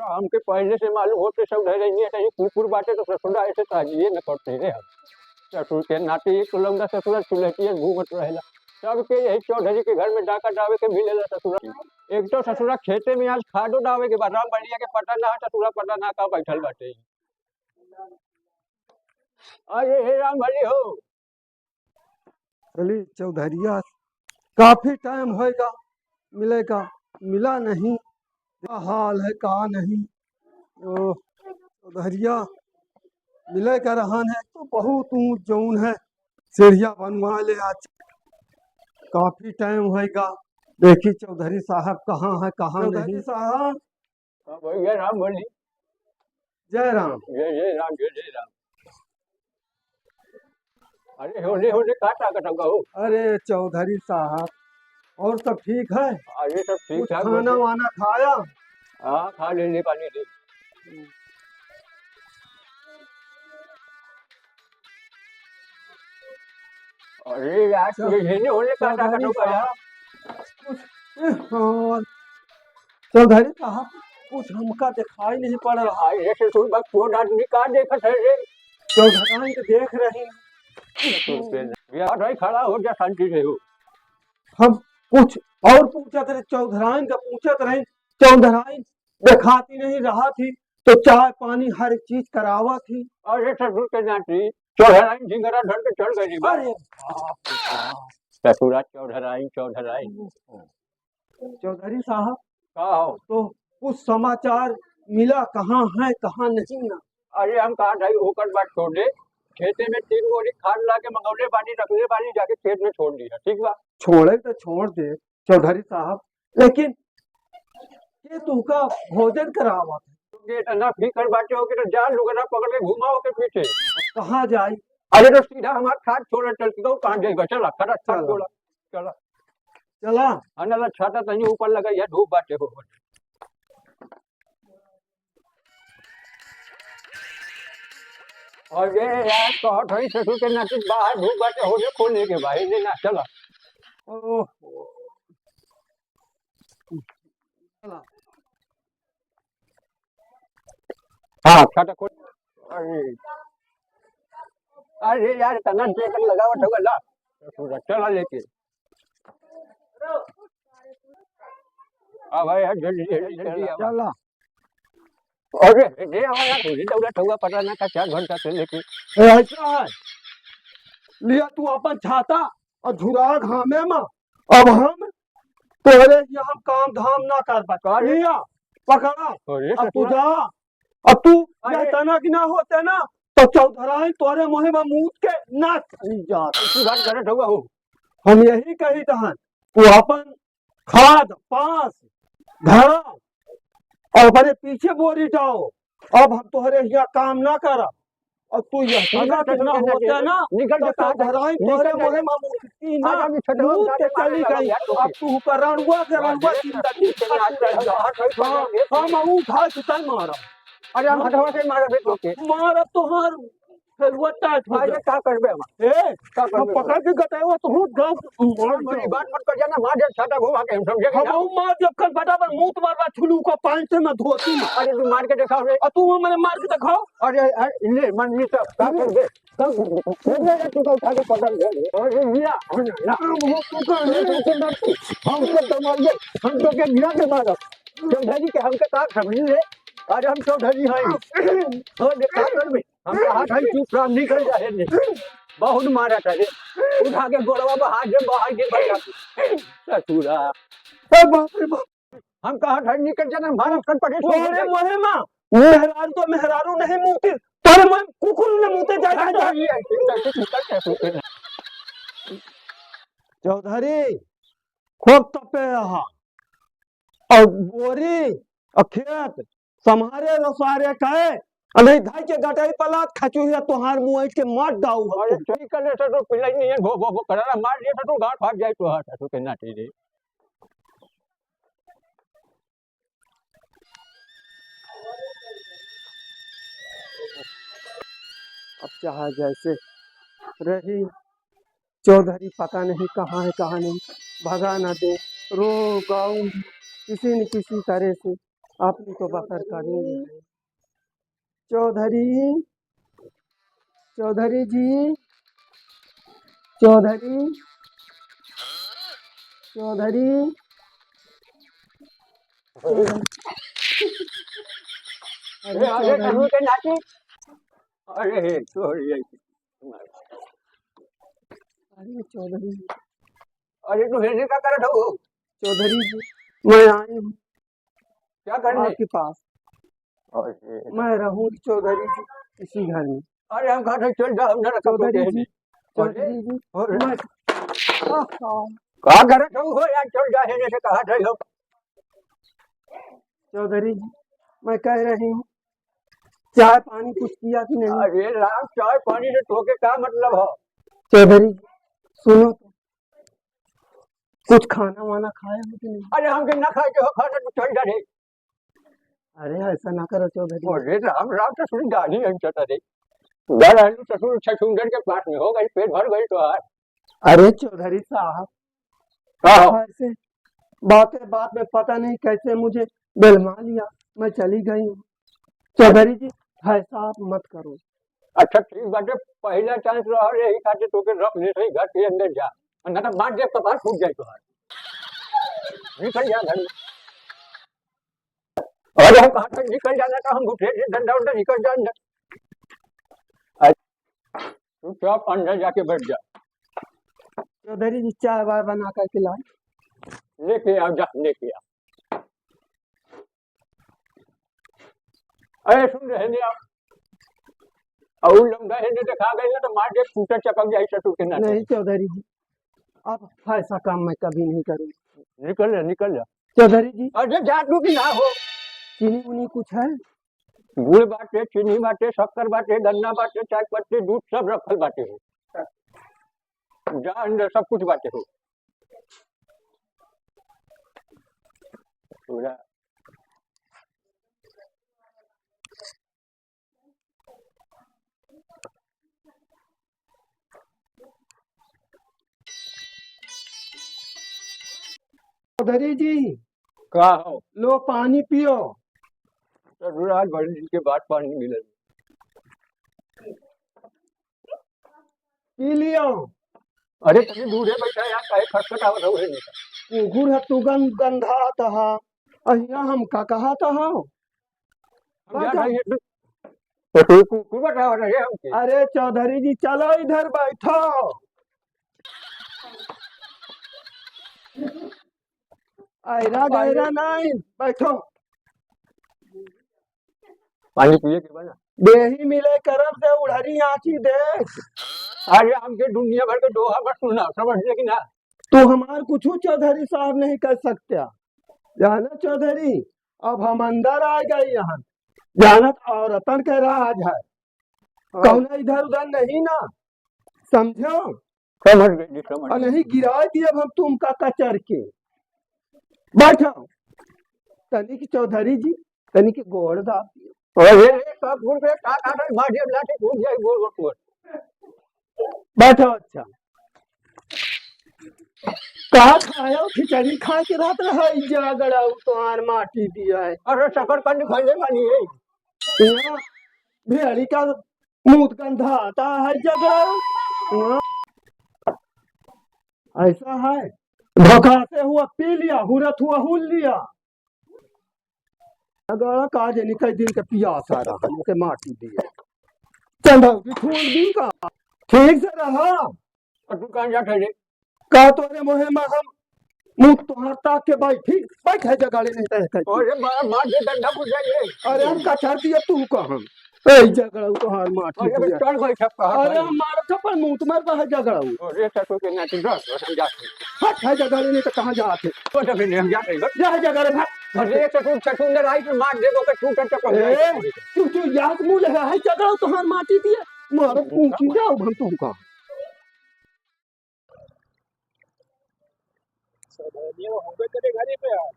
तो हमके पहले से मालूम होते सब रह रही है कुकुर बाटे तो ससुरा ऐसे ताजिए न करते रे हम ससुर के नाते एक तो लौंडा ससुरा चुलहटिया घूमत रहेला सबके यही चौधरी के घर में डाका डावे के मिलेला ससुरा एक तो ससुरा खेते में आज खादो डावे के बाद राम बढ़िया के पता ना ससुरा पता ना का बैठल बाटे अरे हे राम भली हो चली चौधरिया काफी टाइम होएगा मिलेगा मिला नहीं क्या हाल है कहा नहीं ओ चौधरिया मिले का रहन है तो बहुत ऊंच जौन है सीढ़िया बनवा ले आज काफी टाइम होएगा देखी चौधरी साहब कहाँ है कहाँ नहीं साहब भैया राम भली जय राम जय राम जय राम अरे होने काटा कटंगा हो अरे चौधरी साहब और सब ठीक है अरे सब ठीक ठाक खाना वाना खाया हाँ खा लेने पानी दे अरे यार ये होने काटा कटंगा यार चौधरी साहब कुछ हमका दिखाई नहीं पड़ रहा है ऐसे तो बस फोन आदमी का देखत है रे चौधराइन को देख रहे यार भाई खड़ा हो जा शांति से हो हम कुछ और पूछत रहे चौधराइन का पूछत रहे चौधराइन दिखाती नहीं रहा थी तो चाय पानी हर चीज करावा थी अरे ससुर के नाती चौधराइन झिंगरा धर के चल गई अरे ससुरा चौधराइन चौधरी साहब का हो तो कुछ समाचार मिला कहाँ है कहाँ नहीं ना अरे हम कहा था होकर बात छोड़ दे खेते में 3 बोरी खाद ला के मंगौले पानी रखले पानी जाके खेत में छोड़ दिया ठीक बा छोड़े तो छोड़ दे चौधरी साहब लेकिन ये तुमका भोजन करावा ये इतना फिकर बाटे हो कि तो जान लुगना पकड़ के घुमाओ के पीछे कहाँ जाई अरे तो सीधा हमारा खाद छोड़ चल के कहाँ जाएगा चला खड़ा खाद छोड़ा चला चला अनला छाता तनी ऊपर लगा या धूप बाटे हो और ये यार कहत हई ससुर के नाती बाहर धूप बाटे होने खोलने के भाई ने ना चला ओह चला हाँ छाता खोल अरे अरे यार तना चेकन लगावट होगा ला ससुर चला लेके भाई यार जल्दी चला अरे ये हमारा थोड़ी दौलत होगा पता ना का 4 घंटा से लेके ऐसा है लिया तू अपन छाता और झुरा घामे में अब हम तोरे यहाँ काम धाम ना कर पाता लिया पकड़ा अरे अब तू जा अब तू तना कि ना होते ना तो चौधराइन तोरे मुहे में मूत के ना जा तू बात करत होगा हो हम यही कही तहन तू अपन खाद पास घड़ा और अपने पीछे बोरी जाओ अब हम तुम्हारे यहाँ काम ना कर और तू यह ना होता ना निकल तो चौधराइन तोरे मुहे में मूतती ना मूत के चली गई अब तू ऊपर रणुआ के रणुआ जिंदगी हम उठा के तय मारा अरे हम हटवा के मारे बेटो के मारा तोहार फेलुआ टाइट हो अरे का करबे हम ए का हम पकड़ के गटावा तो हूं गांव बड़ी बात मत कर जाना मार दे छाता घुमा के हम समझे हम मार जब कल फटाफट मुंह मारवा छुलू को पानी से मैं धोती में अरे तू मार के दिखाओ रे और तू मैंने मार के दिखाओ अरे ले मन में सब का कर दे तू तो उठा के पकड़ ले अरे लिया तू कर हम तो मार दे हम तो के गिरा के मारो चौधरी के हमके का समझ ले आज हम चौधरी हैं और देखा कर में हम कहा था चुप रह निकल जाए ने बहुत मारा था रे उठा के गोड़वा में हाथ से बाहर के बैठा ससुरा बाप रे बाप हम कहा था निकल जाना भारत कर पड़े तोरे मोहे मां मेहरारू तो मेहरारू नहीं मुते तोरे मोहे कुकुर ने मुते जा चौधरी खूब तपे रहा और बोरी और खेत समारे रसारे कहे नहीं धाई के गटाई पलात खचू है तोहार मुंह के मार दाऊ अरे सही करे तो पिलाई नहीं है भो भो करला मार दिए तो गांठ फाट जाए तो हाथ तो के नाटी रे अब चाहे जैसे रही चौधरी पता नहीं कहाँ है कहाँ नहीं भगा न दे रो गाऊं किसी न किसी तरह से आपने तो बकर करेंगे। चौधरी, चौधरी जी, चौधरी, चौधरी, चौधरी। अरे अरे चौधरी, करू के नाती अरे सॉरी अरे चौधरी, अरे तू हेने का करत हो चौधरी जी, मैं आई हूँ क्या करने आपके पास। अरे मैं रहूँ चौधरी जी इसी घर में। अरे हम कहा चल जाओ ना रखो चौधरी के जी, चौधरी जी, और मैं कहा करत हो यार चल जा हेने से कहा थे हो चौधरी जी, मैं कह रही हूँ चाय पानी कुछ किया कि नहीं। अरे राम चाय पानी से ठोके क्या मतलब हो चौधरी जी, सुनो तो, कुछ खाना वाना खाए हो कि नहीं। अरे हमके ना खाए के हो खाना तो चल जा रे अरे ऐसा ना करो चौधरी जी। अरे राम राम तो सुन गाड़ी हम चटा रे घर आलू ससुर छछुंदर के पास में हो गई पेट भर गई तो यार अरे चौधरी साहब, हाँ ऐसे बातें बात में पता नहीं कैसे मुझे बेलमा लिया, मैं चली गई हूँ। चौधरी जी, ऐसा आप मत करो। अच्छा ठीक बाटे पहला चांस रहा यही खाते तो के रख ले सही घर के अंदर जा और ना तो मार दे कपार फूट जाए तो निकल जा घर में और हम कहा तक निकल जाना तो हम उठे थे डंडा उठा निकल जा अंदर तू चुप अंदर जाके बैठ जा चौधरी जी, चाय वाय बना कर खिलाए। लेके आ जा लेके आ अरे सुन रहे नहीं आप और लंगा है ने देखा गई ना तो मार दे फूटा चपक जाए सटू के ना नहीं चौधरी जी, आप ऐसा काम मैं कभी नहीं करूँगी। निकल जा चौधरी जी, अरे जादू की ना हो चीनी उनी कुछ है। गुड़ बाटे चीनी बाटे शक्कर बाटे गन्ना बाटे चाय पत्ती दूध सब रखल बाटे हो जा अंदर सब कुछ बाटे हो पूरा चौधरी जी, का हो लो पानी पियो। आज बड़े दिन के बाद पानी मिले पी लियो। अरे तभी दूर है बैठा यार काहे खटखटावत हो नहीं गुड़ तू गंधा तहा अहिया हम का कहा तहा। हम जा रहे हैं तो तू बताओ रहे हमके अरे चौधरी जी, चलो इधर बैठो। ऐरा गहरा नहीं, बैठो। पानी पिए के बना देही मिले करम से उड़हरी आँची देख। अरे हमके दुनिया भर के दोहा बस सुना समझ ले कि ना तू हमार कुछ चौधरी साहब नहीं कर सकते। जाना चौधरी, अब हम अंदर आ गए यहाँ। जानत औरतन के राज है, कौन इधर उधर नहीं ना, समझो। समझ गई समझ और नहीं गिरा दिए हम तुमका कचर के। बैठो तनिक चौधरी जी, तनिक गोड़ दाब दियो। अरे सब भूल गए का रहे माजे लाटे भूल जाए बोल बोल बैठो। अच्छा, कहा खाया खिचड़ी खा के रात रहा जागड़ा तुम्हार माटी दिया है। अरे शक्कर कंड खाने वाली है यहाँ भेड़ी का मुंह गंधा आता है जगह। ऐसा है, धोखा से हुआ पी लिया, हुरत हुआ हुल लिया। अगर काज निकल दिन के पियास आ रहा मुझे माटी दिया चंदौती छोड़ दी का। ठीक से रहा और तू कहाँ जाते रे का तोरे मोहे में हम मुंह तुहार ताक के बैठी बैठे जगह नहीं तय अरे मार दे डंडा बुझ जाइए अरे हम कचर दिए तू कहाँ ए जगह तुहार माटी अरे दिया। चढ़ गई सब कहा अरे हम मार थप्पड़ मुंह तुम्हारे पास जगह अरे ससुर के नाती रख हम जाते हट है जगह नहीं तो कहाँ जाते तो तब हम जाते जा जगह रे भाग। अरे ससुर छछुंदर आई तो मार दे दो के टूटा चपक जाए तू याद मुँह लगा है जगह तुहार माटी दिया मारो पूछी जाओ हम तुमका। ये होंगे तेरे घर ही पे यार।